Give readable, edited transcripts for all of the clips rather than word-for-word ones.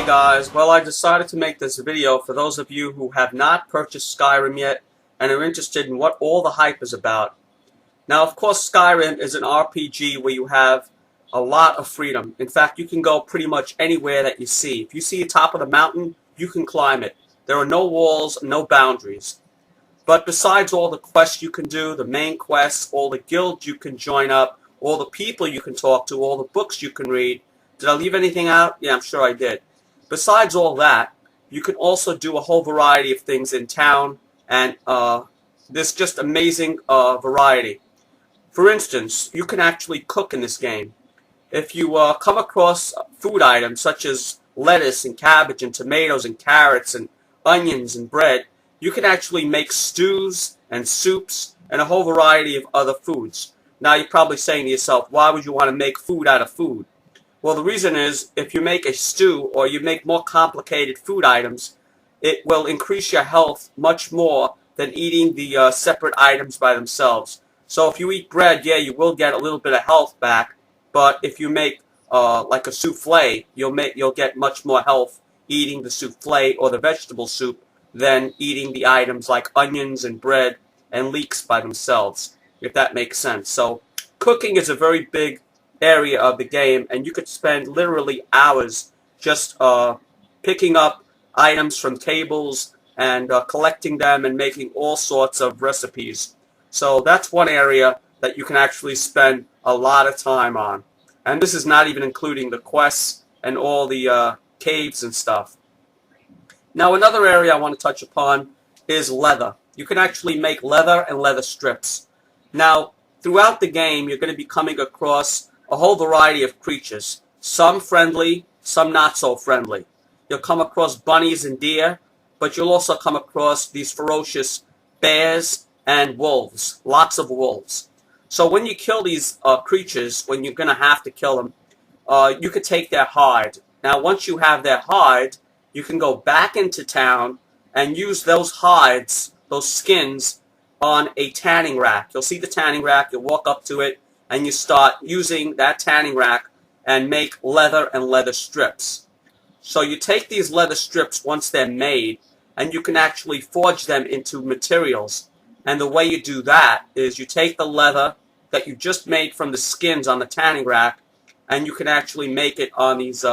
guys, well, I decided to make this video for those of you who have not purchased Skyrim yet and are interested in what all the hype is about. Now, of course, Skyrim is an RPG where you have a lot of freedom. In fact, you can go pretty much anywhere that you see. If you see the top of the mountain, you can climb it. There are no walls, no boundaries. But besides all the quests you can do, the main quests, all the guilds you can join up, all the people you can talk to, all the books you can read, did I leave anything out? Yeah, I'm sure I did. Besides all that, you can also do a whole variety of things in town, and there's just amazing variety. For instance, you can actually cook in this game. If you come across food items such as lettuce and cabbage and tomatoes and carrots and onions and bread, you can actually make stews and soups and a whole variety of other foods. Now you're probably saying to yourself, why would you want to make food out of food? Well, the reason is, if you make a stew or you make more complicated food items, it will increase your health much more than eating the separate items by themselves. So if you eat bread, yeah, you will get a little bit of health back, but if you make like a souffle, you'll get much more health eating the souffle or the vegetable soup than eating the items like onions and bread and leeks by themselves, if that makes sense. So cooking is a very big area of the game, and you could spend literally hours just picking up items from tables and collecting them and making all sorts of recipes. So that's one area that you can actually spend a lot of time on. And this is not even including the quests and all the caves and stuff. Now, another area I want to touch upon is leather. You can actually make leather and leather strips. Now, throughout the game, you're going to be coming across a whole variety of creatures, some friendly, some not so friendly. You'll come across bunnies and deer, but you'll also come across these ferocious bears and wolves, lots of wolves. So when you kill these creatures, when you're going to have to kill them, you could take their hide. Now, once you have their hide, you can go back into town and use those hides, those skins, on a tanning rack. You'll see the tanning rack, you'll walk up to it, and you start using that tanning rack and make leather and leather strips. So you take these leather strips once they're made, and you can actually forge them into materials. And the way you do that is you take the leather that you just made from the skins on the tanning rack, and you can actually make it on these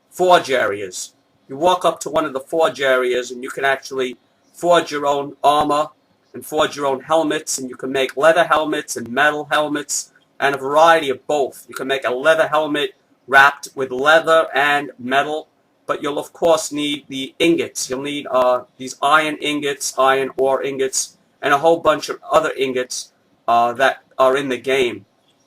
forge areas. You walk up to one of the forge areas, and you can actually forge your own armor and forge your own helmets, and you can make leather helmets and metal helmets, and a variety of both. You can make a leather helmet wrapped with leather and metal, but you'll of course need the ingots. You'll need these iron ingots, iron ore ingots, and a whole bunch of other ingots that are in the game.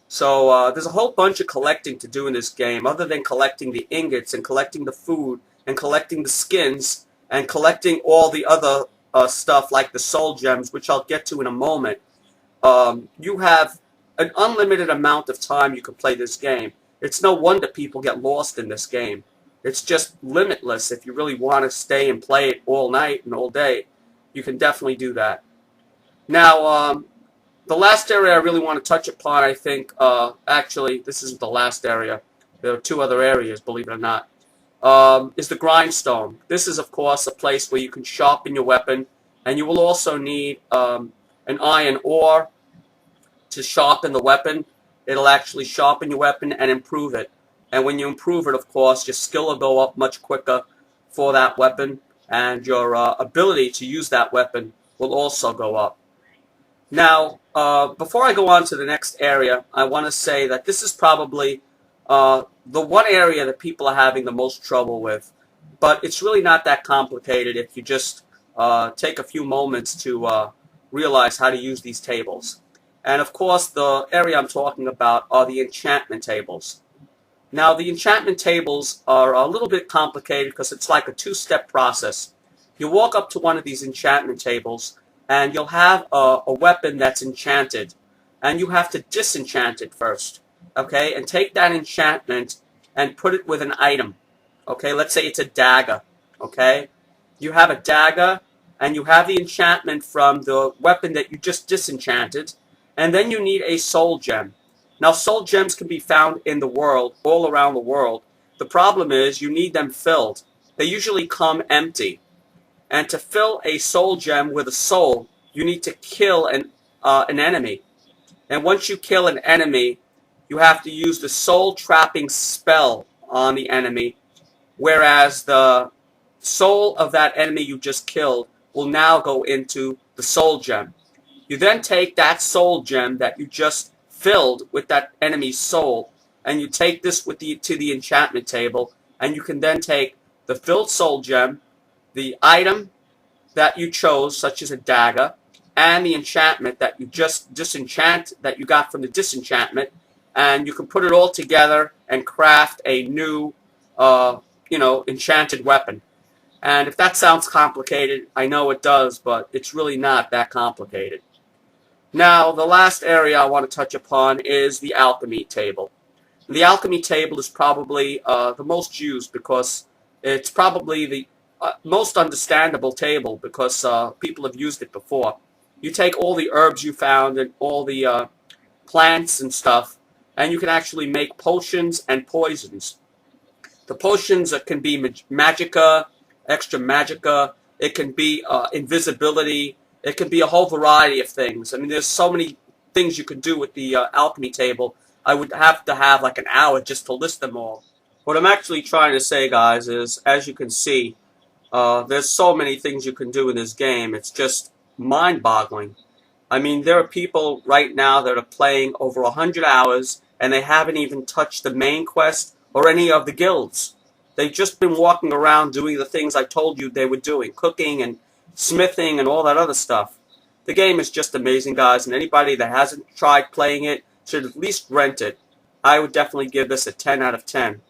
So there's a whole bunch of collecting to do in this game, other than collecting the ingots and collecting the food and collecting the skins and collecting all the other stuff like the soul gems, which I'll get to in a moment. You have an unlimited amount of time you can play this game. It's no wonder people get lost in this game. It's just limitless. If you really want to stay and play it all night and all day, you can definitely do that. Now, the last area I really want to touch upon, I think, actually, this isn't the last area. There are two other areas, believe it or not, is the grindstone. This is, of course, a place where you can sharpen your weapon, and you will also need an iron ore to sharpen the weapon. It'll actually sharpen your weapon and improve it. And when you improve it, of course, your skill will go up much quicker for that weapon, and your ability to use that weapon will also go up. Now, before I go on to the next area, I want to say that this is probably the one area that people are having the most trouble with. But it's really not that complicated if you just take a few moments to realize how to use these tables. And of course, the area I'm talking about are the enchantment tables. Now, the enchantment tables are a little bit complicated because it's like a two-step process. You walk up to one of these enchantment tables, and you'll have a weapon that's enchanted, and you have to disenchant it first, okay? And take that enchantment and put it with an item, okay? Let's say it's a dagger, okay? You have a dagger, and you have the enchantment from the weapon that you just disenchanted, and then you need a soul gem. Now, soul gems can be found in the world, all around the world. The problem is you need them filled. they usually come empty. And to fill a soul gem with a soul, you need to kill an enemy. And once you kill an enemy, you have to use the soul trapping spell on the enemy, whereas the soul of that enemy you just killed will now go into the soul gem. You then take that soul gem that you just filled with that enemy's soul, and you take this to the enchantment table, and you can then take the filled soul gem, the item that you chose, such as a dagger, and the enchantment that you just that you got from the disenchantment, and you can put it all together and craft a new, enchanted weapon. And if that sounds complicated, I know it does, but it's really not that complicated. Now, the last area I want to touch upon is the alchemy table. The alchemy table is probably the most used because it's probably the most understandable table because people have used it before. You take all the herbs you found and all the plants and stuff, and you can actually make potions and poisons. The potions can be magicka, extra magicka, it can be invisibility, it can be a whole variety of things. I mean, there's so many things you can do with the alchemy table. I would have to have like an hour just to list them all. What I'm actually trying to say, guys, is as you can see, there's so many things you can do in this game. It's just mind-boggling. I mean, there are people right now that are playing over 100 hours, and they haven't even touched the main quest or any of the guilds. They've just been walking around doing the things I told you they were doing, cooking and smithing and all that other stuff. The game is just amazing, guys, and anybody that hasn't tried playing it should at least rent it. I would definitely give this a 10 out of 10.